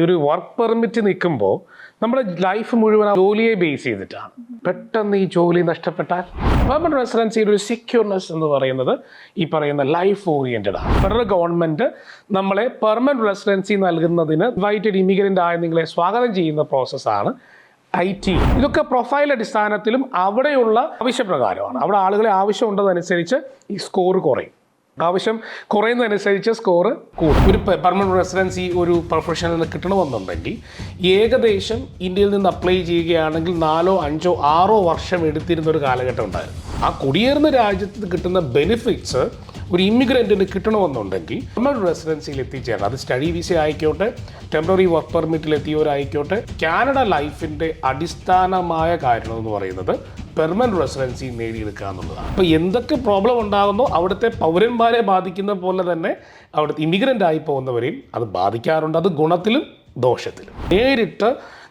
ഒരു work permit നിൽക്കുമ്പോൾ നമ്മുടെ ലൈഫ് മുഴുവൻ ജോലിയെ ബേസ് ചെയ്തിട്ടാണ്. പെട്ടെന്ന് ഈ ജോലി നഷ്ടപ്പെട്ടാൽ പെർമനന്റ് റെസിഡൻസിയുടെ ഒരു സെക്യൂർനെസ് എന്ന് പറയുന്നത് ഈ പറയുന്ന ലൈഫ് ഓറിയന്റഡ് ആണ്. ഫെഡറൽ ഗവൺമെന്റ് നമ്മളെ പെർമനന്റ് റെസിഡൻസി നൽകുന്നതിന് ഇൻവൈറ്റഡ് ഇമിഗ്രന്റ് ആയ നിങ്ങളെ സ്വാഗതം ചെയ്യുന്ന പ്രോസസ്സാണ് IT. ഇതൊക്കെ പ്രൊഫൈൽ അടിസ്ഥാനത്തിലും അവിടെയുള്ള ആവശ്യപ്രകാരമാണ്. അവിടെ ആളുകളെ ആവശ്യമുണ്ടതനുസരിച്ച് ഈ സ്കോർ കുറയും. ആവശ്യം കുറയുന്നതനുസരിച്ച് സ്കോർ കൂടും. ഒരു പെർമനന്റ് റെസിഡൻസി ഒരു പ്രൊഫഷണലിന് കിട്ടണമെന്നുണ്ടെങ്കിൽ ഏകദേശം ഇന്ത്യയിൽ നിന്ന് അപ്ലൈ ചെയ്യുകയാണെങ്കിൽ 4, 5, 6 വർഷം എടുത്തിരുന്ന ഒരു കാലഘട്ടം ഉണ്ടായിരുന്നു. ആ കുടിയേറുന്ന രാജ്യത്ത് കിട്ടുന്ന ബെനിഫിറ്റ്സ് ഒരു ഇമിഗ്രൻറ്റിന് കിട്ടണമെന്നുണ്ടെങ്കിൽ പെർമനന്റ് റെസിഡൻസിയിൽ എത്തിച്ചേരണം. അത് സ്റ്റഡി വിസ ആയിക്കോട്ടെ, ടെമ്പററി വർക്ക് പെർമിറ്റിൽ എത്തിയവരായിക്കോട്ടെ. കാനഡ ലൈഫിൻ്റെ അടിസ്ഥാനമായ കാരണം എന്ന് പറയുന്നത് പെർമനന്റ് റെസിഡൻസി നേടിയെടുക്കുക എന്നുള്ളതാണ്. അപ്പോൾ എന്തൊക്കെ പ്രോബ്ലം ഉണ്ടാകുന്നോ അവിടുത്തെ പൗരന്മാരെ ബാധിക്കുന്ന പോലെ തന്നെ അവിടുത്തെ ഇമിഗ്രൻ്റ് ആയി പോകുന്നവരെയും അത് ബാധിക്കാറുണ്ട്. അത് ഗുണത്തിലും ദോഷത്തിലും. നേരിട്ട്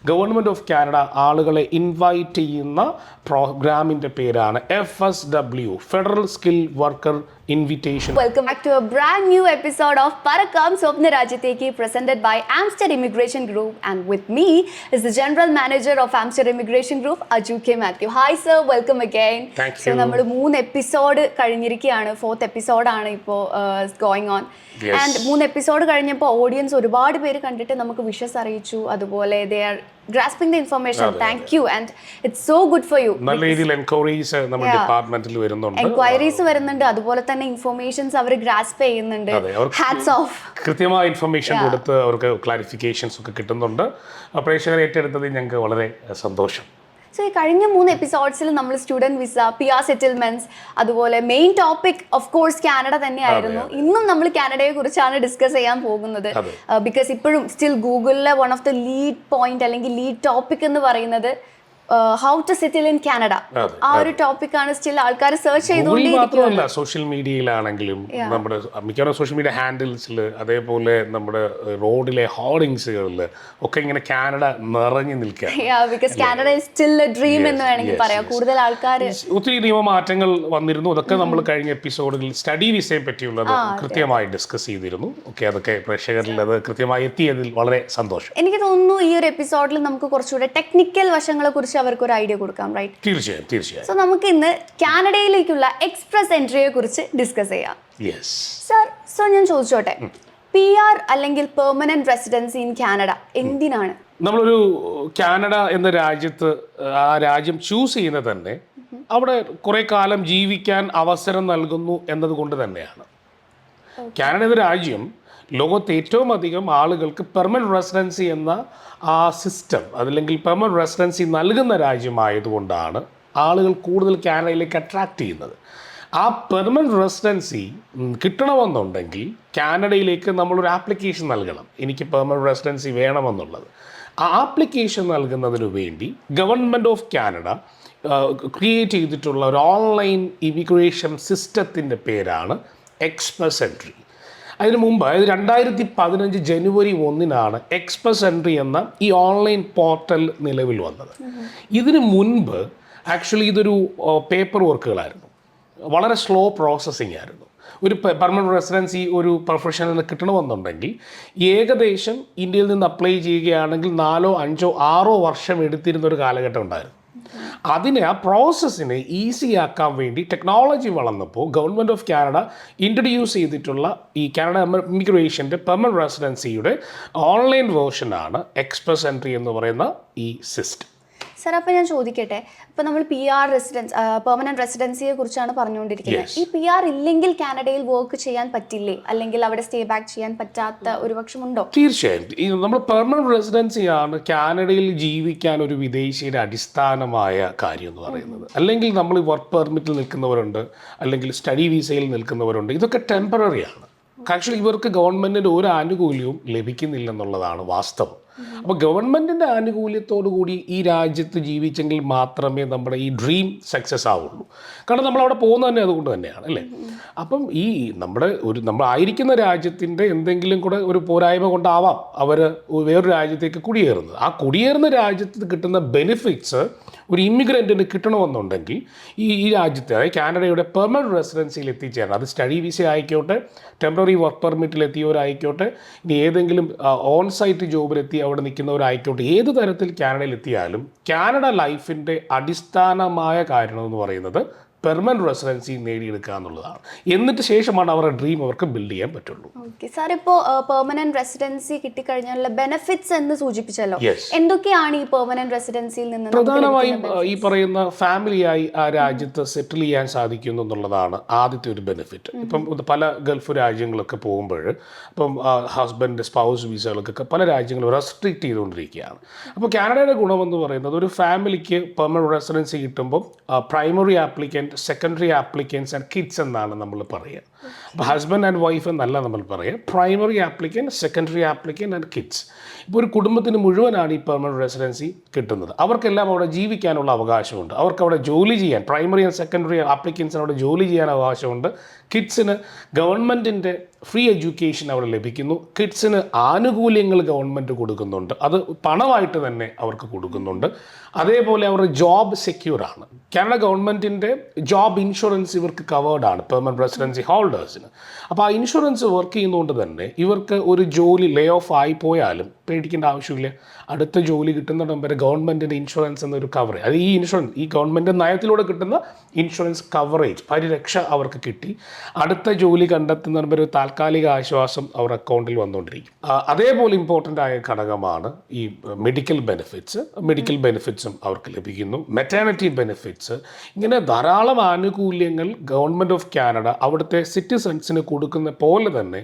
ഗവൺമെൻറ് ഓഫ് കാനഡ ആളുകളെ ഇൻവൈറ്റ് ചെയ്യുന്ന പ്രോഗ്രാമിൻ്റെ പേരാണ് FSW, federal skill worker invitation. Welcome back to a brand new episode of Parakam Swapna Rajyatheki, presented by Amster Immigration Group, and with me is the General Manager of Amster Immigration Group, Aju K. Matthew. Hi sir, welcome again. Thank you. So നമ്മൾ 3 episode കഴിഞ്ഞിരിക്കുകയാണ്. 4th എപ്പിസോഡാണ് ഇപ്പോൾ going on. And 3 episode കഴിഞ്ഞപ്പോൾ audience ഒരുപാട് പേര് കണ്ടിട്ട് നമുക്ക് wishes അറിയിച്ചു. അതുപോലെ they are grasping the information. Thank you, and it's so good for you. നല്ല രീതിയിൽ എൻക്വയറീസ് നമ്മുടെ ഡിപ്പാർട്ട്മെന്റിൽ വരുന്നുണ്ട്. എൻക്വയറീസ് വരുന്നുണ്ട്. അതുപോലെ തന്നെ ഇൻഫർമേഷൻസ് അവർ ഗ്രാസ്പ് ചെയ്യുന്നുണ്ട്. Hats off. കൃത്യമായ ഇൻഫർമേഷൻ കൊടുത്ത് അവർക്ക് ക്ലാരിഫിക്കേഷൻസ് ഒക്കെ കിട്ടുന്നുണ്ട്. പ്രേക്ഷകരെ ഏറ്റെടുത്തതിൽ ഞങ്ങൾക്ക് വളരെ സന്തോഷം. സോ ഈ കഴിഞ്ഞ 3 എപ്പിസോഡ്സിൽ നമ്മൾ സ്റ്റുഡൻറ് വിസ, PR സെറ്റിൽമെന്റ്സ്, അതുപോലെ main topic of course Canada തന്നെയായിരുന്നു. ഇന്നും നമ്മൾ കാനഡയെ കുറിച്ചാണ് ഡിസ്കസ് ചെയ്യാൻ പോകുന്നത്. ബിക്കോസ് ഇപ്പോഴും സ്റ്റിൽ ഗൂഗിളിലെ one of the lead point അല്ലെങ്കിൽ ലീഡ് ടോപ്പിക് എന്ന് പറയുന്നത് how to settle in Canada. ആ ഒരു ടോപ്പിക്കാണ് സ്റ്റിൽ ആൾക്കാർ സെർച്ച് ചെയ്തുകൊണ്ടിരിക്കുന്നത്. സോഷ്യൽ മീഡിയയിലാണെങ്കിലും നമ്മുടെ മിക്കവാറും സോഷ്യൽ മീഡിയ ഹാൻഡിൽസിൽ, അതേപോലെ നമ്മുടെ റോഡിലെ ഹോർഡിങ്സുകളിൽ ഒക്കെ ഇങ്ങനെ കാനഡ നിറഞ്ഞു നിൽക്കുക. Because Canada is still A dream എന്ന് വേണമെങ്കിൽ പറയാം. കൂടുതൽ ആൾക്കാർ ഒത്തിരി നിയമമാറ്റങ്ങൾ വന്നിരുന്നു. അതൊക്കെ നമ്മൾ കഴിഞ്ഞ എപ്പിസോഡുകളിൽ സ്റ്റഡി വിസയെ പറ്റിയുള്ളത് കൃത്യമായി ഡിസ്കസ് ചെയ്തിരുന്നു. ഓക്കെ, അതൊക്കെ പ്രേക്ഷകരിൽ അത് കൃത്യമായി എത്തിയതിൽ വളരെ സന്തോഷം. എനിക്ക് തോന്നുന്നു ഈ ഒരു എപ്പിസോഡിൽ നമുക്ക് കുറച്ചുകൂടെ ടെക്നിക്കൽ വശങ്ങളെ കുറിച്ച് അവർക്ക് ഒരു ഐഡിയ കൊടുക്കാം, റൈറ്റ്? തീർച്ചയായും. സോ നമുക്ക് ഇന്ന് കാനഡയിലേക്കുള്ള എക്സ്പ്രസ് എൻട്രിയെ കുറിച്ച് ഡിസ്കസ് ചെയ്യാം. സർ, സോ ഞാൻ ചോദിച്ചോട്ടെ, PR അല്ലെങ്കിൽ പെർമനന്റ് റെസിഡൻസി ഇൻ കാനഡ എന്തിനാണ്? നമ്മളൊരു കാനഡ എന്ന രാജ്യത്ത് ആ രാജ്യം ചൂസ് ചെയ്യുന്നത് തന്നെ അവിടെ കുറെ കാലം ജീവിക്കാൻ അവസരം നൽകുന്നു എന്നതുകൊണ്ട് തന്നെയാണ്. കാനഡ എന്ന രാജ്യം ലോകത്ത് ഏറ്റവും അധികം ആളുകൾക്ക് പെർമനന്റ് റെസിഡൻസി എന്ന ആ സിസ്റ്റം, അതല്ലെങ്കിൽ പെർമനന്റ് റെസിഡൻസി നൽകുന്ന രാജ്യമായതുകൊണ്ടാണ് ആളുകൾ കൂടുതൽ കാനഡയിലേക്ക് അട്രാക്റ്റ് ചെയ്യുന്നത്. ആ പെർമനന്റ് റെസിഡൻസി കിട്ടണമെന്നുണ്ടെങ്കിൽ കാനഡയിലേക്ക് നമ്മളൊരു ആപ്ലിക്കേഷൻ നൽകണം. എനിക്ക് പെർമനന്റ് റെസിഡൻസി വേണമെന്നുള്ളത്. ആ ആപ്ലിക്കേഷൻ നൽകുന്നതിനു വേണ്ടി ഗവൺമെൻറ് ഓഫ് കാനഡ ക്രിയേറ്റ് ചെയ്തിട്ടുള്ള ഒരു ഓൺലൈൻ ഇമിഗ്രേഷൻ സിസ്റ്റത്തിൻ്റെ പേരാണ് എക്സ്പ്രസ് എൻട്രി. അതിന് മുമ്പ്, അതായത് 2015 ജനുവരി 1 എക്സ്പ്രസ് എൻട്രി എന്ന ഈ ഓൺലൈൻ പോർട്ടൽ നിലവിൽ വന്നത്. ഇതിനു മുൻപ് ആക്ച്വലി ഇതൊരു പേപ്പർ വർക്കുകളായിരുന്നു, വളരെ സ്ലോ പ്രോസസ്സിംഗ് ആയിരുന്നു. ഒരു പെർമനന്റ് റെസിഡൻസി ഒരു പ്രൊഫഷണലിന് കിട്ടണമെന്നുണ്ടെങ്കിൽ ഏകദേശം ഇന്ത്യയിൽ നിന്ന് അപ്ലൈ ചെയ്യുകയാണെങ്കിൽ 4, 5, 6 വർഷം എടുത്തിരുന്ന ഒരു കാലഘട്ടം ഉണ്ടായിരുന്നു. ആ പ്രോസസ്സിനെ ഈസിയാക്കാൻ വേണ്ടി ടെക്നോളജി വളർന്നപ്പോൾ ഗവൺമെൻറ് ഓഫ് കാനഡ ഇൻട്രൊഡ്യൂസ് ചെയ്തിട്ടുള്ള ഈ കാനഡ ഇമിഗ്രേഷൻ്റെ പെർമനന്റ് റെസിഡൻസിയുടെ ഓൺലൈൻ വേർഷനാണ് എക്സ്പ്രസ് എൻട്രി എന്ന് പറയുന്ന ഈ സിസ്റ്റം. സർ, അപ്പോൾ ഞാൻ ചോദിക്കട്ടെ, ഇപ്പോൾ നമ്മൾ PR റെസിഡൻസ്, പെർമനന്റ് റെസിഡൻസിയെ കുറിച്ചാണ് പറഞ്ഞുകൊണ്ടിരിക്കുന്നത്. ഈ PR ഇല്ലെങ്കിൽ കാനഡയിൽ വർക്ക് ചെയ്യാൻ പറ്റില്ലേ? അല്ലെങ്കിൽ അവിടെ സ്റ്റേ ബാക്ക് ചെയ്യാൻ പറ്റാത്ത ഒരു പക്ഷമുണ്ടോ? തീർച്ചയായും. നമ്മൾ പെർമനന്റ് റെസിഡൻസിയാണ് കാനഡയിൽ ജീവിക്കാൻ ഒരു വിദേശിയുടെ അടിസ്ഥാനമായ കാര്യം എന്ന് പറയുന്നത്. അല്ലെങ്കിൽ നമ്മൾ വർക്ക് പെർമിറ്റിൽ നിൽക്കുന്നവരുണ്ട്, അല്ലെങ്കിൽ സ്റ്റഡി വിസയിൽ നിൽക്കുന്നവരുണ്ട്. ഇതൊക്കെ ടെമ്പററിയാണ്. ആക്ച്വലി ഇവർക്ക് ഗവൺമെൻറ്റിൻ്റെ ഒരു ആനുകൂല്യവും ലഭിക്കുന്നില്ലെന്നുള്ളതാണ് വാസ്തവം. അപ്പോൾ ഗവൺമെൻറ്റിൻ്റെ ആനുകൂല്യത്തോടു കൂടി ഈ രാജ്യത്ത് ജീവിച്ചെങ്കിൽ മാത്രമേ നമ്മുടെ ഈ ഡ്രീം സക്സസ് ആവുള്ളൂ. കാരണം നമ്മളവിടെ പോകുന്നത് തന്നെ അതുകൊണ്ട് തന്നെയാണ്, അല്ലേ? അപ്പം ഈ നമ്മളായിരിക്കുന്ന രാജ്യത്തിൻ്റെ എന്തെങ്കിലും കൂടെ ഒരു പോരായ്മ കൊണ്ടാവാം അവർ വേറൊരു രാജ്യത്തേക്ക് കുടിയേറുന്നത്. ആ കുടിയേറുന്ന രാജ്യത്ത് കിട്ടുന്ന ബെനിഫിറ്റ്സ് ഒരു ഇമിഗ്രൻറ്റിന് കിട്ടണമെന്നുണ്ടെങ്കിൽ ഈ രാജ്യത്തെ അതായത് കാനഡയുടെ പെർമനൻറ്റ് റെസിഡൻസിയിൽ എത്തിച്ചേരണം. അത് സ്റ്റഡി വിസ ആയിക്കോട്ടെ, ടെമ്പററി വർക്ക് പെർമിറ്റിൽ എത്തിയവരായിക്കോട്ടെ, ഇനി ഏതെങ്കിലും ഓൺ സൈറ്റ് ജോബിലെത്തി അവിടെ നിൽക്കുന്നവരായിക്കോട്ടെ, ഏത് തരത്തിൽ കാനഡയിൽ എത്തിയാലും കാനഡ ലൈഫിൻ്റെ അടിസ്ഥാനമായ കാരണം എന്ന് പറയുന്നത് പെർമനൻറ്റ് റെസിഡൻസി നേടിയെടുക്കുക എന്നുള്ളതാണ്. എന്നിട്ട് ശേഷമാണ് അവരുടെ ഡ്രീം അവർക്ക് ബിൽഡ് ചെയ്യാൻ പറ്റുള്ളൂ. ഓക്കെ സാർ, ഇപ്പോൾ പെർമനന്റ് റെസിഡൻസി കിട്ടിക്കഴിഞ്ഞാലുള്ള ബെനിഫിറ്റ്സ് എന്ന് സൂചിപ്പിച്ചല്ലോ. Yes. എന്തൊക്കെയാണ് ഈ പെർമനന്റ് റെസിഡൻസിയിൽ നിന്ന് പ്രധാനമായും ഈ പറയുന്ന ഫാമിലിയായി ആ രാജ്യത്ത് സെറ്റിൽ ചെയ്യാൻ സാധിക്കുന്നു എന്നുള്ളതാണ് ആദ്യത്തെ ഒരു ബെനിഫിറ്റ്. ഇപ്പം പല ഗൾഫ് രാജ്യങ്ങളൊക്കെ പോകുമ്പോൾ ഇപ്പം ഹസ്ബൻഡ് സ്പൗസ് വിസകൾക്കൊക്കെ പല രാജ്യങ്ങളും റെസ്ട്രിക്റ്റ് ചെയ്തുകൊണ്ടിരിക്കുകയാണ്. അപ്പോൾ കാനഡയുടെ ഗുണമെന്ന് പറയുന്നത് ഒരു ഫാമിലിക്ക് പെർമനന്റ് റെസിഡൻസി കിട്ടുമ്പോൾ primary applicant, secondary applicants and kids എന്നാണ് നമ്മൾ പറയുക. അപ്പോൾ ഹസ്ബൻഡ് ആൻഡ് വൈഫ് എന്നല്ല നമ്മൾ പറയുക, primary applicant, secondary applicant and kids. ഇപ്പോൾ ഒരു കുടുംബത്തിന് മുഴുവനാണ് ഈ പെർമനൻറ്റ് റെസിഡൻസി കിട്ടുന്നത്. അവർക്കെല്ലാം അവിടെ ജീവിക്കാനുള്ള അവകാശമുണ്ട്. അവർക്ക് അവിടെ ജോലി ചെയ്യാൻ, പ്രൈമറി ആൻഡ് സെക്കൻഡറി ആപ്ലിക്കൻസിന് അവിടെ ജോലി ചെയ്യാൻ അവകാശമുണ്ട്. കിഡ്സിന് ഗവൺമെൻറ്റിൻ്റെ ഫ്രീ എഡ്യൂക്കേഷൻ അവിടെ ലഭിക്കുന്നു. കിഡ്സിന് ആനുകൂല്യങ്ങൾ ഗവൺമെൻറ് കൊടുക്കുന്നുണ്ട്, അത് പണമായിട്ട് തന്നെ അവർക്ക് കൊടുക്കുന്നുണ്ട്. അതേപോലെ അവരുടെ ജോബ് സെക്യൂറാണ്. കാനഡ ഗവൺമെൻറ്റിൻ്റെ ജോബ് ഇൻഷുറൻസ് ഇവർക്ക് കവേർഡാണ് പെർമനൻറ്റ് റെസിഡൻസി ഹോൾഡേഴ്സിന്. അപ്പോൾ ആ ഇൻഷുറൻസ് വർക്ക് ചെയ്യുന്നതുകൊണ്ട് തന്നെ ഇവർക്ക് ഒരു ജോലി ലേ ഓഫ് ആയി പോയാലും പേടിക്കേണ്ട ആവശ്യമില്ല. അടുത്ത ജോലി കിട്ടുന്നിടം വരെ ഗവൺമെൻറ്റിൻ്റെ ഇൻഷുറൻസ് എന്നൊരു കവറേജ്, അത് ഈ ഇൻഷുറൻസ് ഈ ഗവൺമെൻറ് നയത്തിലൂടെ കിട്ടുന്ന ഇൻഷുറൻസ് കവറേജ്, പരിരക്ഷ അവർക്ക് കിട്ടി. അടുത്ത ജോലി കണ്ടെത്തുന്നതിന് വരെ ഒരു താൽക്കാലിക ആശ്വാസം അവർ അക്കൗണ്ടിൽ വന്നുകൊണ്ടിരിക്കും. അതേപോലെ ഇമ്പോർട്ടൻ്റ് ആയ ഘടകമാണ് ഈ മെഡിക്കൽ ബെനിഫിറ്റ്സ്. മെഡിക്കൽ ബെനിഫിറ്റ്സും അവർക്ക് ലഭിക്കുന്നു. മെറ്റേണിറ്റി ബെനിഫിറ്റ്സ്, ഇങ്ങനെ ധാരാളം ആനുകൂല്യങ്ങൾ ഗവൺമെൻറ് ഓഫ് കാനഡ അവിടുത്തെ സിറ്റിസൺസിന് കൊടുക്കുന്ന പോലെ തന്നെ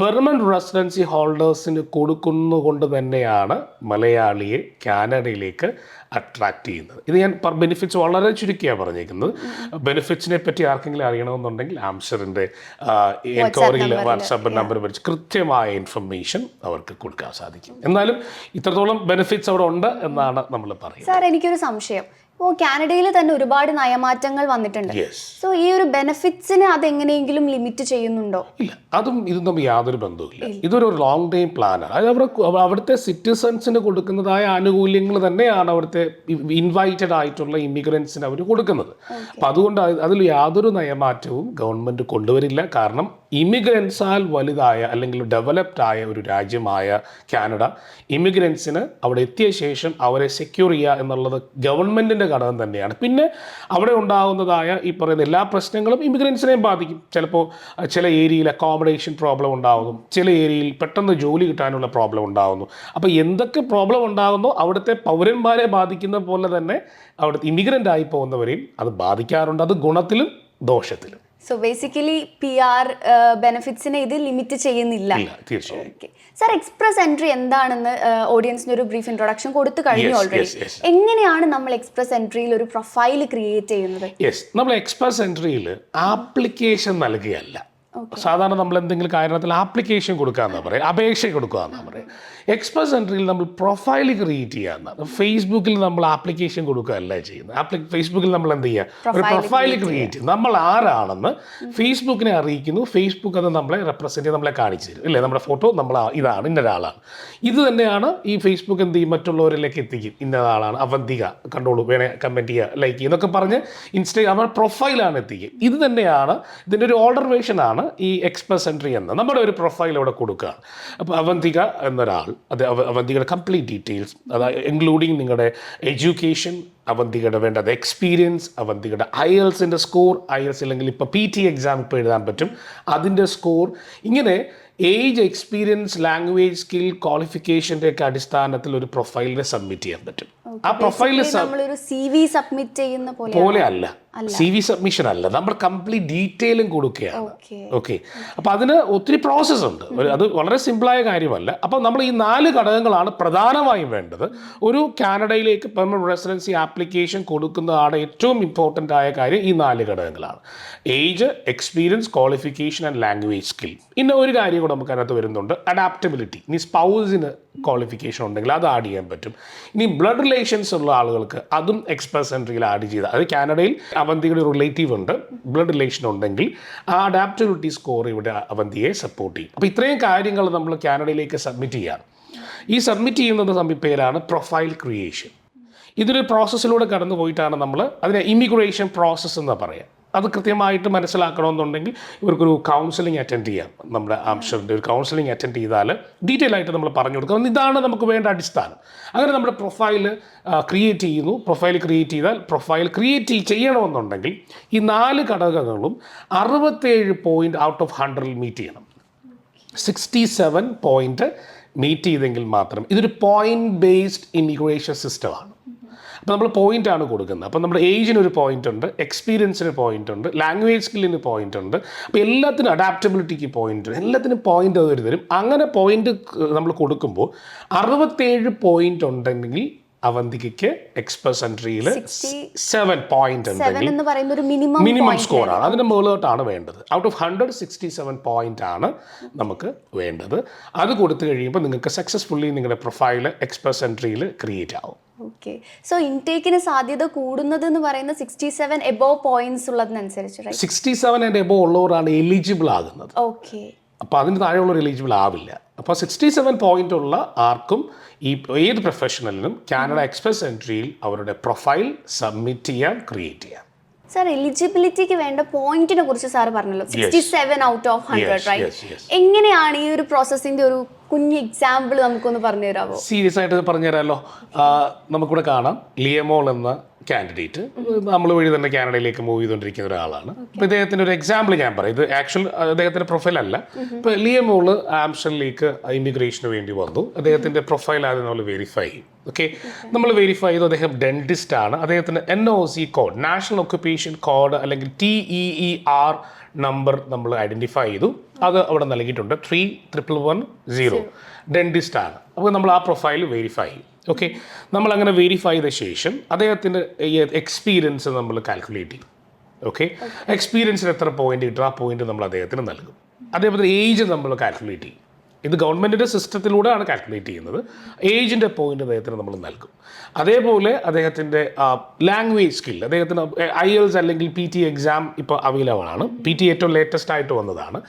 പെർമനൻറ്റ് റെസിഡൻസി ഹോൾഡേഴ്സിന് കൊടുക്കുന്നതുകൊണ്ട് തന്നെയാണ് മലയാളിയെ കാനഡയിലേക്ക് അട്രാക്റ്റ് ചെയ്യുന്നത്. ഇത് ഞാൻ ബെനിഫിറ്റ്സ് വളരെ ചുരുക്കിയാണ് പറഞ്ഞേക്കുന്നത്. ബെനിഫിറ്റ്സിനെ പറ്റി ആർക്കെങ്കിലും അറിയണമെന്നുണ്ടെങ്കിൽ ആംഷറിൻ്റെ എൻക്വയറിയിൽ വാട്സാപ്പ് നമ്പർ വെച്ച് കൃത്യമായ ഇൻഫർമേഷൻ അവർക്ക് കൊടുക്കാൻ സാധിക്കും. എന്നാലും ഇത്രത്തോളം ബെനിഫിറ്റ്സ് അവിടെ ഉണ്ട് എന്നാണ് നമ്മൾ പറയുന്നത്. സാർ, എനിക്കൊരു സംശയം. ഇപ്പോൾ കാനഡയിൽ തന്നെ ഒരുപാട് നയമാറ്റങ്ങൾ വന്നിട്ടുണ്ട്. സോ ഈ ഒരു ബെനിഫിറ്റ്സിനെ അതെങ്ങനെയെങ്കിലും ലിമിറ്റ് ചെയ്യുന്നുണ്ടോ? ഇല്ല, അതും ഇതും തമ്മിൽ യാതൊരു ബന്ധവുമില്ല. ഇതൊരു ലോങ് ടൈം പ്ലാനാണ്. അത് അവിടുത്തെ സിറ്റിസൺസിന് കൊടുക്കുന്നതായ ആനുകൂല്യങ്ങൾ തന്നെയാണ് അവിടുത്തെ ഇൻവൈറ്റഡ് ആയിട്ടുള്ള ഇമിഗ്രൻസിന് അവർ കൊടുക്കുന്നത്. അപ്പം അതുകൊണ്ട് അതിൽ യാതൊരു നയമാറ്റവും ഗവൺമെൻറ് കൊണ്ടുവരില്ല. കാരണം ഇമിഗ്രൻസാൽ വലുതായ അല്ലെങ്കിൽ ഡെവലപ്ഡ് ആയ ഒരു രാജ്യമായ കാനഡ ഇമിഗ്രൻസിന് അവിടെ എത്തിയ ശേഷം അവരെ സെക്യൂർ ചെയ്യുക എന്നുള്ളത് ഗവൺമെൻറ്റിൻ്റെ ഘടകം തന്നെയാണ്. പിന്നെ അവിടെ ഉണ്ടാകുന്നതായ ഈ പറയുന്ന എല്ലാ പ്രശ്നങ്ങളും ഇമിഗ്രൻസിനെയും ബാധിക്കും. ചിലപ്പോൾ ചില ഏരിയയിൽ അക്കോമഡേഷൻ പ്രോബ്ലം ഉണ്ടാകുന്നു, ചില ഏരിയയിൽ പെട്ടെന്ന് ജോലി കിട്ടാനുള്ള പ്രോബ്ലം ഉണ്ടാകുന്നു. അപ്പോൾ എന്തൊക്കെ പ്രോബ്ലം ഉണ്ടാകുന്നോ അവിടുത്തെ പൗരന്മാരെ ബാധിക്കുന്ന പോലെ തന്നെ അവിടുത്തെ ഇമിഗ്രൻ്റ് ആയി പോകുന്നവരെയും അത് ബാധിക്കാറുണ്ട്. അത് ഗുണത്തിലും ദോഷത്തിലും. സോ ബേസിക്കലി PR ബെനിഫിറ്റ്സിനെ ഇത് ലിമിറ്റ് ചെയ്യുന്നില്ല. തീർച്ചയായും. സാർ, എക്സ്പ്രസ് എൻട്രി എന്താണെന്ന് ഓഡിയൻസിന് ഒരു ബ്രീഫ് ഇൻട്രൊഡക്ഷൻ കൊടുത്തു കഴിഞ്ഞു ഓൾറെഡി. എങ്ങനെയാണ് നമ്മൾ എക്സ്പ്രസ് എൻട്രിയിൽ ഒരു പ്രൊഫൈൽ ക്രിയേറ്റ് ചെയ്യുന്നത്? നമ്മൾ എക്സ്പ്രസ് എൻട്രിയിൽ ആപ്ലിക്കേഷൻ നൽകുകയല്ല. സാധാരണ നമ്മൾ എന്തെങ്കിലും കാരണത്തിൽ ആപ്ലിക്കേഷൻ കൊടുക്കാമെന്നാണ് പറയുക, അപേക്ഷ കൊടുക്കുകയെന്നാണ് പറയുക. എക്സ്പ്രസ് എൻട്രിയിൽ നമ്മൾ പ്രൊഫൈൽ ക്രിയേറ്റ് ചെയ്യാമെന്നാണ്. ഫേസ്ബുക്കിൽ നമ്മൾ ആപ്ലിക്കേഷൻ കൊടുക്കുകയല്ല ചെയ്യുന്നത്. ഫേസ്ബുക്കിൽ നമ്മൾ എന്ത് ചെയ്യുക, ഒരു പ്രൊഫൈൽ ക്രിയേറ്റ് ചെയ്യും. നമ്മൾ ആരാണെന്ന് ഫേസ്ബുക്കിനെ അറിയിക്കുന്നു. ഫേസ്ബുക്ക് അത് നമ്മളെ റെപ്രസെൻറ്റ് ചെയ്ത് നമ്മളെ കാണിച്ചു തരും. ഇല്ലേ, നമ്മുടെ ഫോട്ടോ നമ്മൾ ഇതാണ്, ഇന്നൊരാളാണ്. ഇത് തന്നെയാണ് ഈ ഫേസ്ബുക്ക് എന്ത് ചെയ്യും, മറ്റുള്ളവരിലേക്ക് എത്തിക്കും. ഇന്നതാളാണ്, അവന്തിക, കണ്ടോളൂ, വേണേ കമൻറ്റ് ചെയ്യുക, ലൈക്ക് ചെയ്യുക എന്നൊക്കെ പറഞ്ഞ് നമ്മുടെ പ്രൊഫൈലാണ് എത്തിക്കുക. ഇത് തന്നെയാണ് ഇതിൻ്റെ ഒരു ഓൾഡർ വേർഷനാണ് ഈ എക്സ്പ്രസ് എൻട്രി എന്ന്. നമ്മുടെ ഒരു പ്രൊഫൈൽ അവിടെ കൊടുക്കുകയാണ്. അപ്പോൾ അവന്തിക എന്നൊരാൾ, അത് അവന്തികയുടെ കംപ്ലീറ്റ് ഡീറ്റെയിൽസ്, അതായത് ഇൻക്ലൂഡിങ് നിങ്ങളുടെ എഡ്യൂക്കേഷൻ, അവന്തികയുടെ വേണ്ടത് എക്സ്പീരിയൻസ്, അവന്തികയുടെ IELTS സ്കോർ, IELTS അല്ലെങ്കിൽ ഇപ്പോൾ PT എക്സാം ഇപ്പോൾ എഴുതാൻ പറ്റും, അതിൻ്റെ സ്കോർ, ഇങ്ങനെ ഏജ്, എക്സ്പീരിയൻസ്, ലാംഗ്വേജ് സ്കിൽ, ക്വാളിഫിക്കേഷൻ്റെ ഒക്കെ അടിസ്ഥാനത്തിൽ ഒരു പ്രൊഫൈലിനെ സബ്മിറ്റ് ചെയ്യാൻ പറ്റും. ആ പ്രൊഫൈലിൽ നമ്മളൊരു CV സബ്മിറ്റ് ചെയ്യുന്ന പോലെ അല്ല, CV സബ്മിഷൻ അല്ല, നമ്മൾ കംപ്ലീറ്റ് ഡീറ്റെയിലും കൊടുക്കുകയാണ്. ഓക്കെ, അപ്പോൾ അതിന് ഒത്തിരി പ്രോസസ്സ് ഉണ്ട്. അത് വളരെ സിമ്പിളായ കാര്യമല്ല. അപ്പോൾ നമ്മൾ ഈ 4 ഘടകങ്ങളാണ് പ്രധാനമായും വേണ്ടത്. ഒരു കാനഡയിലേക്ക് പെർമനന്റ് റെസിഡൻസി ആപ്ലിക്കേഷൻ കൊടുക്കുന്നതാണ് ഏറ്റവും ഇമ്പോർട്ടൻ്റ് ആയ കാര്യം. ഈ 4 ഘടകങ്ങളാണ്: age, experience, qualification and language skill. ഇന്ന ഒരു കാര്യം കൂടെ നമുക്ക് അതിനകത്ത് വരുന്നുണ്ട്, അഡാപ്റ്റബിലിറ്റി. ഇനി സ്പൗസിന് ക്വാളിഫിക്കേഷൻ ഉണ്ടെങ്കിൽ അത് ആഡ് ചെയ്യാൻ പറ്റും. ഇനി ബ്ലഡ് റിലേഷൻസ് ഉള്ള ആളുകൾക്ക് അതും എക്സ്പ്രസ് എൻട്രിയിൽ ആഡ് ചെയ്താൽ, അത് കാനഡയിൽ അവന്തിയുടെ റിലേറ്റീവ് ഉണ്ട്, ബ്ലഡ് റിലേഷൻ ഉണ്ടെങ്കിൽ ആ അഡാപ്റ്റബിലിറ്റി സ്കോർ ഇവിടെ അവന്തിയെ സപ്പോർട്ട് ചെയ്യും. അപ്പോൾ ഇത്രയും കാര്യങ്ങൾ നമ്മൾ കാനഡയിലേക്ക് സബ്മിറ്റ് ചെയ്യാം. ഈ സബ്മിറ്റ് ചെയ്യുന്നത് പേരാണ് പ്രൊഫൈൽ ക്രിയേഷൻ. ഇതൊരു പ്രോസസ്സിലൂടെ കടന്നു പോയിട്ടാണ് നമ്മൾ അതിനെ ഇമിഗ്രേഷൻ പ്രോസസ്സ് എന്ന് പറയാം. അത് കൃത്യമായിട്ട് മനസ്സിലാക്കണമെന്നുണ്ടെങ്കിൽ ഇവർക്കൊരു കൗൺസിലിംഗ് അറ്റൻഡ് ചെയ്യാം. നമ്മുടെ ആംഷറിൻ്റെ ഒരു കൗൺസിലിംഗ് അറ്റൻഡ് ചെയ്താൽ ഡീറ്റെയിൽ ആയിട്ട് നമ്മൾ പറഞ്ഞു കൊടുക്കാം. ഇതാണ് നമുക്ക് വേണ്ട അടിസ്ഥാനം. അങ്ങനെ നമ്മുടെ പ്രൊഫൈൽ ക്രിയേറ്റ് ചെയ്യുന്നു. പ്രൊഫൈൽ ക്രിയേറ്റ് ചെയ്താൽ പ്രൊഫൈൽ ക്രിയേറ്റ് ചെയ്യണമെന്നുണ്ടെങ്കിൽ ഈ 4 ഘടകങ്ങളും 67 പോയിൻറ്റ് ഔട്ട് ഓഫ് 100 മീറ്റ് ചെയ്യണം. 67 പോയിൻറ്റ് മീറ്റ് ചെയ്തെങ്കിൽ മാത്രം. ഇതൊരു പോയിന്റ് ബേസ്ഡ് ഇമിഗ്രേഷൻ സിസ്റ്റമാണ്. അപ്പോൾ നമ്മൾ പോയിൻ്റാണ് കൊടുക്കുന്നത്. അപ്പോൾ നമ്മുടെ ഏജിനൊരു പോയിൻ്റ് ഉണ്ട്, എക്സ്പീരിയൻസിന് പോയിൻ്റ് ഉണ്ട്, ലാംഗ്വേജ് സ്കില്ലിന് പോയിൻ്റ് ഉണ്ട്. അപ്പോൾ എല്ലാത്തിനും അഡാപ്റ്റബിലിറ്റിക്ക് പോയിൻ്റ് ഉണ്ട്, എല്ലാത്തിനും പോയിൻ്റ് അവർ തരും. അങ്ങനെ പോയിൻ്റ് നമ്മൾ കൊടുക്കുമ്പോൾ 67 പോയിൻ്റ് ഉണ്ടെങ്കിൽ അവന്തികയ്ക്ക് എക്സ്പ്രസ് എൻട്രിയിൽ 7 പോയിന്റ് ഉണ്ടെങ്കിൽ മിനിമം സ്കോറാണ്. അതിന് മുകളിലോട്ടാണ് വേണ്ടത്. ഔട്ട് ഓഫ് 167 പോയിന്റ് ആണ് നമുക്ക് വേണ്ടത്. അത് കൊടുത്തു കഴിയുമ്പോൾ നിങ്ങൾക്ക് സക്സസ്ഫുള്ളി നിങ്ങളുടെ പ്രൊഫൈൽ എക്സ്പ്രസ് എൻട്രിയിൽ ക്രിയേറ്റ് ആവും. ഓക്കെ. സോ ഇൻടേക്കിന് സാധ്യത കൂടുന്നത് എന്ന് പറയുന്നത് 67 എബോവ് പോയിന്റ്സ് ഉള്ളതിനനുസരിച്ച് 67 ആൻഡ് എബോവ് ഉള്ളവരാണ് എലിജിബിൾ ആകുന്നത്. ഓക്കെ. അപ്പോൾ അതിന് താഴെയുള്ളവർ എലിജിബിൾ ആവില്ല. അപ്പോൾ 67 പോയിന്റ് ഉള്ള ആർക്കും ഏത് പ്രൊഫഷണലിനും കാനഡ എക്സ്പ്രസ് എൻട്രിയിൽ അവരുടെ പ്രൊഫൈൽ സബ്മിറ്റ് ചെയ്യാൻ, ക്രിയേറ്റ് ചെയ്യാം. സാർ, എലിജിബിലിറ്റിക്ക് വേണ്ട പോയിന്റിനെ കുറിച്ച് സാർ പറഞ്ഞല്ലോ, 67 ഔട്ട് ഓഫ് 100, റൈറ്റ്? എങ്ങനെയാണ് ഈ ഒരു പ്രോസസ്സിന്റെ ഒരു കുഞ്ഞ് എക്സാമ്പിൾ നമുക്കൊന്ന് പറഞ്ഞു തരാമോ? സീരിയസ് ആയിട്ട് പറഞ്ഞു തരാമല്ലോ. നമുക്കിവിടെ കാണാം ലിയമോൾ എന്ന കാൻഡിഡേറ്റ് നമ്മൾ വഴി തന്നെ കാനഡയിലേക്ക് മൂവ് ചെയ്തുകൊണ്ടിരിക്കുന്ന ഒരാളാണ്. അപ്പോൾ ഇദ്ദേഹത്തിൻ്റെ ഒരു എക്സാമ്പിൾ ഞാൻ പറയാം. ഇത് ആക്ച്വൽ അദ്ദേഹത്തിൻ്റെ പ്രൊഫൈൽ അല്ല. ഇപ്പോൾ ലിയമോള് ആംസ്റ്റർഡമിലേക്ക് ഇമിഗ്രേഷന് വേണ്ടി വന്നു. അദ്ദേഹത്തിൻ്റെ പ്രൊഫൈൽ ആദ്യം നമ്മൾ വെരിഫൈ ചെയ്യും. ഓക്കെ, നമ്മൾ വെരിഫൈ ചെയ്തു. അദ്ദേഹം ഡെന്റിസ്റ്റ് ആണ്. അദ്ദേഹത്തിന് NOC code, national occupation code അല്ലെങ്കിൽ TEER നമ്പർ നമ്മൾ ഐഡൻറ്റിഫൈ ചെയ്തു. അത് അവിടെ നൽകിയിട്ടുണ്ട് 3110. ഡെന്റിസ്റ്റ് ആണ്. അപ്പോൾ നമ്മൾ ആ പ്രൊഫൈൽ വെരിഫൈ ചെയ്യും. ഓക്കെ, നമ്മളങ്ങനെ വെരിഫൈ ചെയ്ത ശേഷം അദ്ദേഹത്തിൻ്റെ എക്സ്പീരിയൻസ് നമ്മൾ കാൽക്കുലേറ്റ് ചെയ്യും. ഓക്കെ, എക്സ്പീരിയൻസിന് എത്ര പോയിന്റ് കിട്ടും, ആ പോയിന്റ് നമ്മൾ അദ്ദേഹത്തിന് നൽകും. അതേപോലെ ഏജ് നമ്മൾ കാൽക്കുലേറ്റ് ചെയ്യും. ഇത് ഗവൺമെൻറ്റിൻ്റെ സിസ്റ്റത്തിലൂടെയാണ് കാൽക്കുലേറ്റ് ചെയ്യുന്നത്. ഏജിൻ്റെ പോയിന്റ് അദ്ദേഹത്തിന് നമ്മൾ നൽകും. അതേപോലെ അദ്ദേഹത്തിൻ്റെ ലാംഗ്വേജ് സ്കിൽ, അദ്ദേഹത്തിന് IELTS അല്ലെങ്കിൽ PT എക്സാം ഇപ്പോൾ അവൈലബിൾ ആണ്. PT ഏറ്റവും ലേറ്റസ്റ്റ് ആയിട്ട് വന്നതാണ്.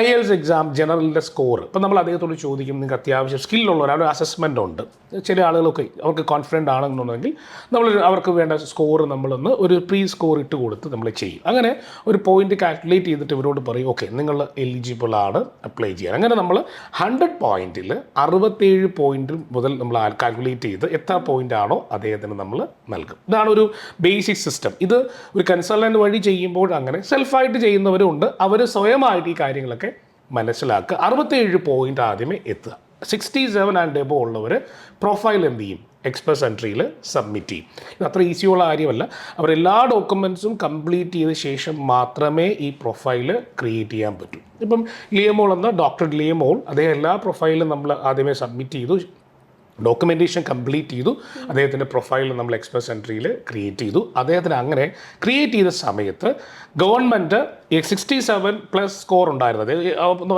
IELTS എക്സാം ജനറലിൻ്റെ സ്കോർ ഇപ്പോൾ നമ്മൾ അദ്ദേഹത്തോട് ചോദിക്കും, നിങ്ങൾക്ക് അത്യാവശ്യം സ്കില്ലുള്ള ഒരാൾ അസസ്മെൻ്റ് ഉണ്ട്. ചില ആളുകളൊക്കെ അവർക്ക് കോൺഫിഡൻ്റ് ആണെന്നുണ്ടെങ്കിൽ നമ്മൾ അവർക്ക് വേണ്ട സ്കോർ നമ്മളൊന്ന് ഒരു പ്രീ സ്കോർ ഇട്ട് കൊടുത്ത് നമ്മൾ ചെയ്യും. അങ്ങനെ ഒരു പോയിന്റ് കാൽക്കുലേറ്റ് ചെയ്തിട്ട് ഇവരോട് പറയും, ഓക്കെ നിങ്ങൾ എലിജിബിൾ ആണ് അപ്ലൈ ചെയ്യാൻ. അങ്ങനെ നമ്മൾ 100 പോയിന്റിൽ 67 പോയിന്റ് മുതൽ നമ്മൾ കാൽക്കുലേറ്റ് ചെയ്ത് എത്ര പോയിന്റ് ആണോ അദ്ദേഹത്തിന് നമ്മൾ നൽകും. ഇതാണ് ഒരു ബേസിക് സിസ്റ്റം. ഇത് ഒരു കൺസൾട്ടൻ്റ് വഴി ചെയ്യുമ്പോൾ അങ്ങനെ സെൽഫായിട്ട് ചെയ്യുന്നവരും ഉണ്ട്. അവർ സ്വയമായിട്ട് ഈ കാര്യങ്ങളൊക്കെ മനസ്സിലാക്കുക. 67 പോയിന്റ് ആദ്യമേ എത്തുക. 67 ആൻഡ് എബോവ് ഉള്ളവർ പ്രൊഫൈൽ എന്ത് ചെയ്യും, എക്സ്പ്രസ് എൻട്രിയിൽ സബ്മിറ്റ് ചെയ്യും. ഇത് അത്ര ഈസിയുള്ള കാര്യമല്ല. അവരെല്ലാ ഡോക്യുമെൻറ്റ്സും കംപ്ലീറ്റ് ചെയ്ത ശേഷം മാത്രമേ ഈ പ്രൊഫൈല് ക്രിയേറ്റ് ചെയ്യാൻ പറ്റൂ. ഇപ്പം ലിയമോൾ എന്ന ഡോക്ടർ ലിയമോൾ അദ്ദേഹം എല്ലാ പ്രൊഫൈലും നമ്മൾ ആദ്യമേ സബ്മിറ്റ് ചെയ്തു, ഡോക്യുമെൻറ്റേഷൻ കംപ്ലീറ്റ് ചെയ്തു. അദ്ദേഹത്തിൻ്റെ പ്രൊഫൈൽ നമ്മൾ എക്സ്പ്രസ് എൻട്രിയിൽ ക്രിയേറ്റ് ചെയ്തു. അദ്ദേഹത്തിന് അങ്ങനെ ക്രിയേറ്റ് ചെയ്ത സമയത്ത് ഗവൺമെൻറ് 67+ സ്കോർ ഉണ്ടായിരുന്നത്,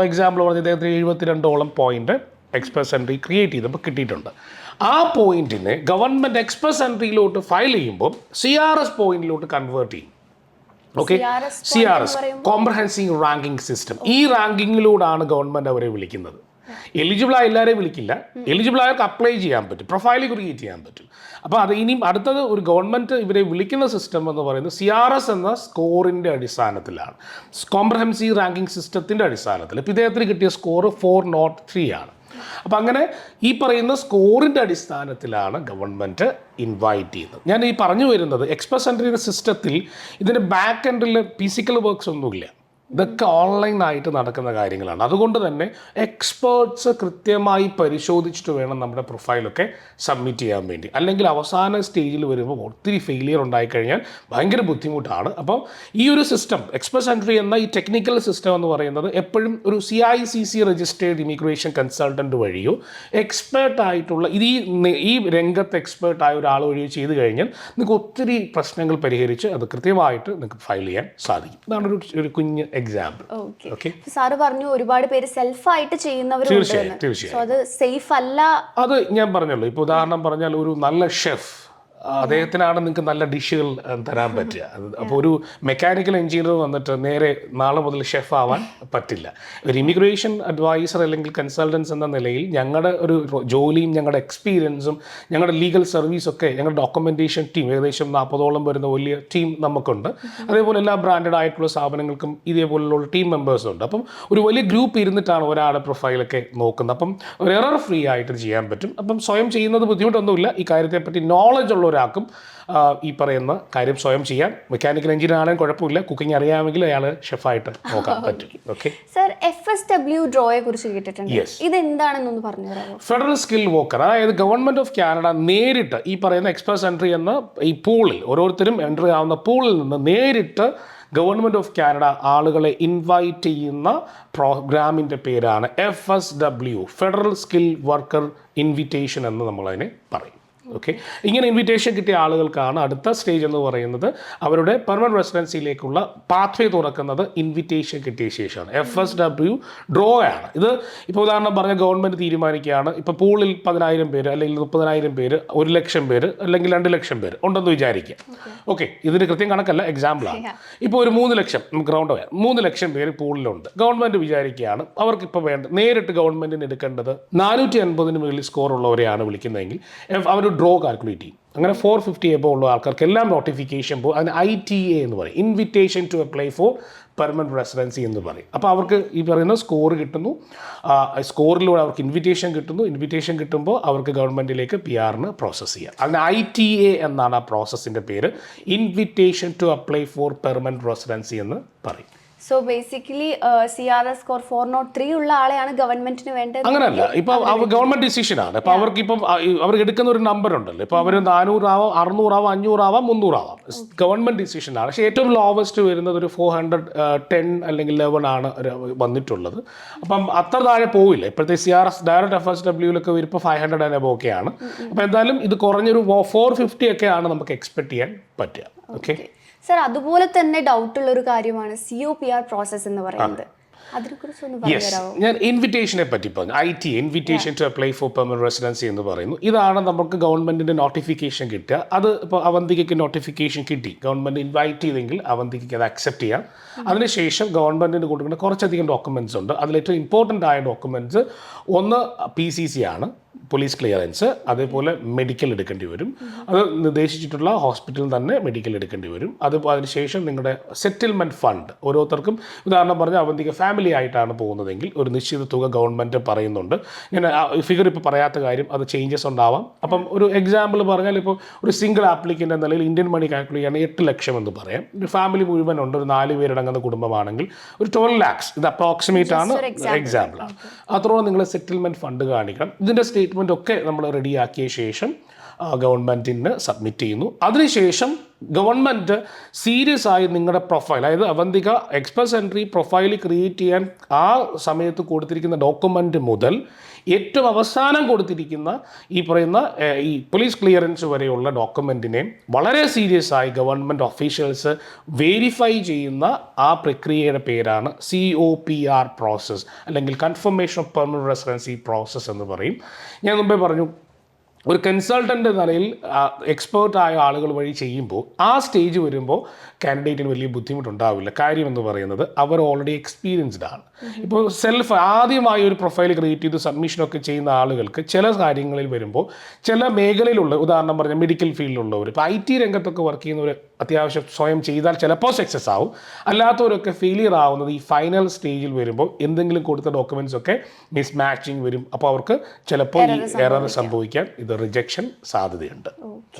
എക്സാമ്പിൾ പറഞ്ഞ അദ്ദേഹത്തിന് 72ഓളം പോയിന്റ് എക്സ്പ്രസ് എൻട്രി ക്രിയേറ്റ് ചെയ്തപ്പോൾ കിട്ടിയിട്ടുണ്ട്. ആ പോയിന്റിനെ ഗവൺമെൻറ് എക്സ്പ്രസ് എൻട്രിയിലോട്ട് ഫയൽ ചെയ്യുമ്പോൾ CRS പോയിന്റിലോട്ട് കൺവേർട്ട് ചെയ്യും. Okay, CRS comprehensive ranking system. ഈ റാങ്കിങ്ങിലൂടെയാണ് ഗവൺമെൻറ് അവരെ വിളിക്കുന്നത്. എലിജിബിളായ എല്ലാവരെയും വിളിക്കില്ല. എലിജിബിളായവർക്ക് അപ്ലൈ ചെയ്യാൻ പറ്റും, പ്രൊഫൈൽ ക്രിയേറ്റ് ചെയ്യാൻ പറ്റും. അപ്പോൾ അത് ഇനിയും അടുത്തത് ഒരു ഗവൺമെൻറ് ഇവരെ വിളിക്കുന്ന സിസ്റ്റം എന്ന് പറയുന്നത് CRS എന്ന സ്കോറിൻ്റെ അടിസ്ഥാനത്തിലാണ്, കോംപ്രഹെൻസീവ് റാങ്കിങ് സിസ്റ്റത്തിൻ്റെ അടിസ്ഥാനത്തിൽ. ഇപ്പോൾ ഇദ്ദേഹത്തിന് കിട്ടിയ സ്കോർ 403 ആണ്. അപ്പം അങ്ങനെ ഈ പറയുന്ന സ്കോറിൻ്റെ അടിസ്ഥാനത്തിലാണ് ഗവൺമെൻറ് ഇൻവൈറ്റ് ചെയ്യുന്നത്. ഞാൻ ഈ പറഞ്ഞു വരുന്നത് എക്സ്പ്രസ് എൻട്രി സിസ്റ്റത്തിൽ ഇതിൻ്റെ ബാക്ക് എൻഡിൽ ഫിസിക്കൽ വർക്ക്സ് ഒന്നുമില്ല. ഇതൊക്കെ ഓൺലൈനായിട്ട് നടക്കുന്ന കാര്യങ്ങളാണ്. അതുകൊണ്ട് തന്നെ എക്സ്പേർട്സ് കൃത്യമായി പരിശോധിച്ചിട്ട് വേണം നമ്മുടെ പ്രൊഫൈലൊക്കെ സബ്മിറ്റ് ചെയ്യാൻ വേണ്ടി. അല്ലെങ്കിൽ അവസാന സ്റ്റേജിൽ വരുമ്പോൾ ഒത്തിരി ഫെയിലിയർ ഉണ്ടായിക്കഴിഞ്ഞാൽ ഭയങ്കര ബുദ്ധിമുട്ടാണ്. അപ്പം ഈ ഒരു സിസ്റ്റം എക്സ്പ്രസ് എൻട്രി എന്ന ഈ ടെക്നിക്കൽ സിസ്റ്റം എന്ന് പറയുന്നത് എപ്പോഴും ഒരു CICC രജിസ്റ്റേർഡ് ഇമിഗ്രേഷൻ കൺസൾട്ടൻറ്റ് വഴിയോ എക്സ്പേർട്ടായിട്ടുള്ള ഈ രംഗത്ത് എക്സ്പേർട്ടായ ഒരാൾ വഴിയോ ചെയ്ത് കഴിഞ്ഞാൽ നിങ്ങൾക്ക് ഒത്തിരി പ്രശ്നങ്ങൾ പരിഹരിച്ച് അത് കൃത്യമായിട്ട് നിങ്ങൾക്ക് ഫയൽ ചെയ്യാൻ സാധിക്കും. ഇതാണ് ഒരു കുഞ്ഞ് എക്സാമ്പിൾ. ഓക്കെ, സാറ് പറഞ്ഞു ഒരുപാട് പേര് സെൽഫായിട്ട് ചെയ്യുന്നവരുണ്ട്. അത് സേഫ് അല്ല. അത് ഞാൻ പറഞ്ഞല്ലോ. ഇപ്പോൾ ഉദാഹരണം പറഞ്ഞാൽ ഒരു നല്ല ഷെഫ് അദ്ദേഹത്തിനാണ് നിങ്ങൾക്ക് നല്ല ഡിഷുകൾ തരാൻ പറ്റുക. അപ്പോൾ ഒരു മെക്കാനിക്കൽ എഞ്ചിനീയർ വന്നിട്ട് നേരെ നാളെ മുതൽ ഷെഫ് ആവാൻ പറ്റില്ല. ഒരു ഇമിഗ്രേഷൻ അഡ്വൈസർ അല്ലെങ്കിൽ കൺസൾട്ടൻസ് എന്ന നിലയിൽ ഞങ്ങളുടെ ഒരു ജോലിയും ഞങ്ങളുടെ എക്സ്പീരിയൻസും ഞങ്ങളുടെ ലീഗൽ സർവീസൊക്കെ ഞങ്ങളുടെ ഡോക്യുമെൻറ്റേഷൻ ടീം ഏകദേശം 40ഓളം വരുന്ന വലിയ ടീം നമുക്കുണ്ട്. അതേപോലെ എല്ലാ ബ്രാൻഡഡ് ആയിട്ടുള്ള സ്ഥാപനങ്ങൾക്കും ഇതേപോലുള്ള ടീം മെമ്പേഴ്സും ഉണ്ട്. അപ്പം ഒരു വലിയ ഗ്രൂപ്പ് ഇരുന്നിട്ടാണ് ഒരാളുടെ പ്രൊഫൈലൊക്കെ നോക്കുന്നത്. അപ്പം ഒരു എറർ ഫ്രീ ആയിട്ട് ചെയ്യാൻ പറ്റും. അപ്പം സ്വയം ചെയ്യുന്നത് ബുദ്ധിമുട്ടൊന്നുമില്ല. ഈ കാര്യത്തെപ്പറ്റി നോളജ് ഉള്ള ഒരാൾക്കും ഈ പറയുന്ന കാര്യം സ്വയം ചെയ്യാൻ. മെക്കാനിക്കൽ എഞ്ചിനീയർ ആണെങ്കിൽ കുഴപ്പമില്ല, കുക്കിംഗ് അറിയാമെങ്കിൽ അയാൾ ഷെഫായിട്ട് നോക്കാൻ പറ്റും. ഓക്കെ സർ, FSW ഡ്രോയെ കുറിച്ച് കേട്ടിട്ടുണ്ട്. ഇത് എന്താണെന്നൊന്ന് പറഞ്ഞു തരാമോ? ഫെഡറൽ സ്കിൽ വർക്കർ, അതായത് ഗവൺമെന്റ് ഓഫ് കാനഡ നേരിട്ട് ഈ പറയുന്ന എക്സ്പ്രസ് എൻട്രി എന്ന ഈ പൂളിൽ ഓരോരുത്തരും എൻട്രി ആവുന്ന പൂളിൽ നിന്ന് നേരിട്ട് ഗവൺമെൻറ് ഓഫ് കാനഡ ആളുകളെ ഇൻവൈറ്റ് ചെയ്യുന്ന പ്രോഗ്രാമിൻ്റെ പേരാണ് FSW, federal skill worker invitation എന്ന് നമ്മളതിനെ പറയും. ഓക്കെ, ഇങ്ങനെ ഇൻവിറ്റേഷൻ കിട്ടിയ ആളുകൾക്കാണ് അടുത്ത സ്റ്റേജ് എന്ന് പറയുന്നത് അവരുടെ പെർമനന്റ് റെസിഡൻസിയിലേക്കുള്ള പാത്വേ തുറക്കുന്നത് ഇൻവിറ്റേഷൻ കിട്ടിയ ശേഷമാണ്. FSW ഡ്രോ ആണ് ഇത്. ഇപ്പോൾ ഉദാഹരണം പറഞ്ഞാൽ ഗവൺമെൻറ് തീരുമാനിക്കുകയാണ്, ഇപ്പോൾ പൂളിൽ 10,000 പേര് അല്ലെങ്കിൽ 30,000 പേര്, 1,00,000 പേര് അല്ലെങ്കിൽ 2,00,000 പേര് ഉണ്ടെന്ന് വിചാരിക്കുക. ഓക്കെ, ഇതിന് കൃത്യം കണക്കല്ല, എക്സാമ്പിളാണ്. ഇപ്പോൾ ഒരു 3 ലക്ഷം, നമുക്ക് റൗണ്ട് ചെയ്യാം, 3 ലക്ഷം പേര് പൂളിലുണ്ട്. ഗവൺമെൻറ് വിചാരിക്കുകയാണ് അവർക്കിപ്പോൾ വേണ്ട നേരിട്ട് ഗവൺമെൻറ്റിന് എടുക്കേണ്ടത് 450 മുകളിൽ സ്കോർ ഉള്ളവരെയാണ് വിളിക്കുന്നതെങ്കിൽ അവർ ഡ്രോ കാൽക്കുലേറ്റ് ചെയ്യും. അങ്ങനെ 450 എബോ ഉള്ള ആൾക്കാർക്ക് എല്ലാം നോട്ടിഫിക്കേഷൻ പോകും. അതിന് ITA എന്ന് പറയും, invitation to apply for permanent residency എന്ന് പറയും. അപ്പോൾ അവർക്ക് ഈ പറയുന്ന സ്കോർ കിട്ടുന്നു. സ്കോറിലൂടെ അവർക്ക് ഇൻവിറ്റേഷൻ കിട്ടുന്നു. ഇൻവിറ്റേഷൻ കിട്ടുമ്പോൾ അവർക്ക് ഗവൺമെൻറ്റിലേക്ക് PR പ്രോസസ്സ് ചെയ്യാം. അതിന് ITA എന്നാണ് ആ പ്രോസസ്സിൻ്റെ പേര്, invitation to apply for permanent residency എന്ന് പറയും. സോ ബേസിക്കലി CRS സ്കോർ 403 ഉള്ള ആളെയാണ് ഗവൺമെന്റിന് വേണ്ടത്. അങ്ങനെയല്ല, ഇപ്പൊ ഗവൺമെന്റ് ഡിസിഷനാണ്. ഇപ്പൊ അവർക്ക് ഇപ്പം അവർക്ക് എടുക്കുന്ന ഒരു നമ്പർ ഉണ്ടല്ലോ. ഇപ്പൊ അവർ 400 ആവാം, 600 ആവാം, 500 ആവാം, 300 ആവാം. ഗവൺമെന്റ് ഡിസിഷനാണ്. പക്ഷേ ഏറ്റവും ലോവസ്റ്റ് വരുന്നത് ഒരു 410 അല്ലെങ്കിൽ 11 ആണ് വന്നിട്ടുള്ളത്. അപ്പം അത്ര താഴെ പോവില്ല. ഇപ്പോഴത്തെ CRS ഡയറക്റ്റ് FSWയിലൊക്കെ വരുമ്പോൾ 500 and above ഒക്കെയാണ്. അപ്പം എന്തായാലും ഇത് കുറഞ്ഞൊരു 450 ഒക്കെയാണ് നമുക്ക് എക്സ്പെക്ട് ചെയ്യാൻ പറ്റുക. ഓക്കെ സർ, അതുപോലെ തന്നെ ഡൗട്ട് ഉള്ള ഒരു കാര്യമാണ് COPR പ്രോസസ് എന്ന് പറയുന്നത്. അതിനെക്കുറിച്ചൊന്ന് പറഞ്ഞുതരാമോ? ഞാൻ ഇൻവിറ്റേഷനെ പറ്റി പറഞ്ഞു. ITA, invitation to apply for permanent residency എന്ന് പറയുന്നു. ഇതാണ് നമുക്ക് ഗവൺമെന്റിന്റെ നോട്ടിഫിക്കേഷൻ കിട്ടുക. അത് ഇപ്പോൾ അവന്തികയ്ക്ക് നോട്ടിഫിക്കേഷൻ കിട്ടി, ഗവൺമെന്റ് ഇൻവൈറ്റ് ചെയ്തെങ്കിൽ അവന്തികയ്ക്ക് അത് അക്സെപ്റ്റ് ചെയ്യാം. അതിനുശേഷം ഗവൺമെന്റിന് കൊടുക്കുന്ന കുറച്ചധികം ഡോക്യുമെന്റ്സ് ഉണ്ട്. അതിലേറ്റവും ഇമ്പോർട്ടൻ്റ് ആയ ഡോക്യുമെന്റ്സ് ഒന്ന് PCC ആണ്, പോലീസ് ക്ലിയറൻസ്. അതേപോലെ മെഡിക്കൽ എടുക്കേണ്ടി വരും. അത് നിർദ്ദേശിച്ചിട്ടുള്ള ഹോസ്പിറ്റലിൽ തന്നെ മെഡിക്കൽ എടുക്കേണ്ടി വരും. അതിനുശേഷം നിങ്ങളുടെ സെറ്റിൽമെൻറ്റ് ഫണ്ട് ഓരോരുത്തർക്കും, ഉദാഹരണം പറഞ്ഞാൽ അവന്തിക്ക് ഫാമിലി ആയിട്ടാണ് പോകുന്നതെങ്കിൽ ഒരു നിശ്ചിത തുക ഗവൺമെൻറ് പറയുന്നുണ്ട്. ഇങ്ങനെ ഫിഗർ ഇപ്പോൾ പറയാത്ത കാര്യം, അത് ചേഞ്ചസ് ഉണ്ടാവാം. അപ്പം ഒരു എക്സാമ്പിൾ പറഞ്ഞാൽ ഇപ്പോൾ ഒരു സിംഗിൾ ആപ്ലിക്കൻ്റ് എന്ന നിലയിൽ ഇന്ത്യൻ മണി കാൽക്കുലേറ്റ് ചെയ്യുകയാണെങ്കിൽ 8 ലക്ഷം എന്ന് പറയാം. ഒരു ഫാമിലി മുഴുവൻ ഉണ്ട്, ഒരു 4 പേരടങ്ങുന്ന കുടുംബമാണെങ്കിൽ ഒരു 12 lakhs. ഇത് അപ്രോക്സിമേറ്റ് ആണ്, എക്സാമ്പിളാണ്. അത്രോളം നിങ്ങൾ സെറ്റിൽമെൻറ്റ് ഫണ്ട് കാണിക്കണം. ഇതിൻ്റെ സ്റ്റേറ്റ്മെൻറ്റ് ഒക്കെ നമ്മൾ റെഡിയാക്കിയ ശേഷം ഗവൺമെൻറ്റിന് സബ്മിറ്റ് ചെയ്യുന്നു. അതിനുശേഷം ഗവൺമെൻറ് സീരിയസ് ആയി നിങ്ങളുടെ പ്രൊഫൈൽ, അതായത് Avantika express entry profile create ചെയ്യാൻ ആ സമയത്ത് കൊടുത്തിരിക്കുന്ന ഡോക്യുമെൻ്റ് മുതൽ ഏറ്റവും അവസാനം കൊടുത്തിരിക്കുന്ന ഈ പറയുന്ന ഈ പോലീസ് ക്ലിയറൻസ് വരെയുള്ള ഡോക്യുമെൻറ്റിനെ വളരെ സീരിയസ് ആയി ഗവൺമെൻറ് ഒഫീഷ്യൽസ് വെരിഫൈ ചെയ്യുന്ന ആ പ്രക്രിയയുടെ പേരാണ് COPR പ്രോസസ്സ്, അല്ലെങ്കിൽ confirmation of permanent residency process എന്ന് പറയും. ഞാൻ മുമ്പേ പറഞ്ഞു, ഒരു കൺസൾട്ടൻ്റ് നിലയിൽ എക്സ്പേർട്ടായ ആളുകൾ വഴി ചെയ്യുമ്പോൾ ആ സ്റ്റേജ് വരുമ്പോൾ കാൻഡിഡേറ്റിന് വലിയ ബുദ്ധിമുട്ടുണ്ടാവില്ല. കാര്യം എന്ന് പറയുന്നത് അവർ ഓൾറെഡി എക്സ്പീരിയൻസ്ഡ് ആണ്. ഇപ്പോൾ ആദ്യമായി ഒരു പ്രൊഫൈൽ ക്രിയേറ്റ് ചെയ്ത് സബ്മിഷനൊക്കെ ചെയ്യുന്ന ആളുകൾക്ക് ചില കാര്യങ്ങളിൽ വരുമ്പോൾ ചില മേഖലയിലുള്ള, ഉദാഹരണം പറഞ്ഞാൽ മെഡിക്കൽ ഫീൽഡിലുള്ളവർ, ഇപ്പോൾ IT രംഗത്തൊക്കെ വർക്ക് ചെയ്യുന്നവർ അത്യാവശ്യം സ്വയം ചെയ്താൽ ചിലപ്പോൾ സക്സസ് ആവും. അല്ലാത്തവരൊക്കെ ഫെയിലിയർ ആവുന്നത് ഈ ഫൈനൽ സ്റ്റേജിൽ വരുമ്പോൾ എന്തെങ്കിലും കൊടുത്ത ഡോക്യുമെൻറ്റ്സ് ഒക്കെ മിസ് മാച്ചിങ് വരും. അപ്പോൾ അവർക്ക് ചിലപ്പോൾ ഈ എറർ സംഭവിക്കാൻ ഇത് റിജക്ഷൻ സാധ്യതയുണ്ട്.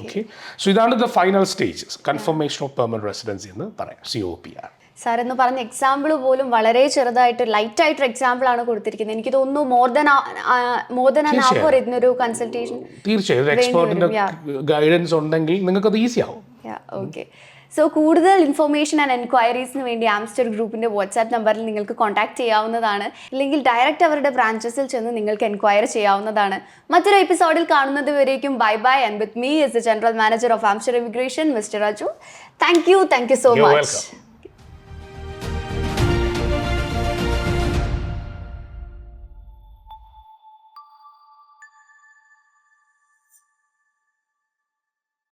ഓക്കെ, സോ ഇതാണ് the final stage, confirmation of permanent residency എന്ന് പറയാം, COPR. സാർ എന്ന് പറഞ്ഞ എക്സാമ്പിൾ പോലും വളരെ ചെറുതായിട്ട് ലൈറ്റ് ആയിട്ടൊരു എക്സാമ്പിൾ ആണ് കൊടുത്തിരിക്കുന്നത്. എനിക്ക് തോന്നുന്നു മോർ ദാൻ ആൻ അവർ ഇതിനൊരു കൺസൾട്ടേഷൻ തീർച്ചയായും എക്സ്പെർട്ടിന്റെ ഗൈഡൻസ് ഉണ്ടെങ്കിൽ നിങ്ങൾക്ക് അത് ഈസി ആവും. ഓക്കെ, സോ കൂടുതൽ ഇൻഫർമേഷൻ ആൻഡ് എൻക്വയറീസിന് വേണ്ടി ആംസ്റ്റർ ഗ്രൂപ്പിൻ്റെ വാട്സാപ്പ് നമ്പറിൽ നിങ്ങൾക്ക് കോൺടാക്ട് ചെയ്യാവുന്നതാണ്. ഇല്ലെങ്കിൽ ഡയറക്റ്റ് അവരുടെ ബ്രാഞ്ചസിൽ ചെന്ന് നിങ്ങൾക്ക് എൻക്വയറി ചെയ്യാവുന്നതാണ്. മറ്റൊരു എപ്പിസോഡിൽ കാണുന്നത് വരേക്കും bye bye. And with me is the general manager of Aster immigration, mister Raju. Thank you so much.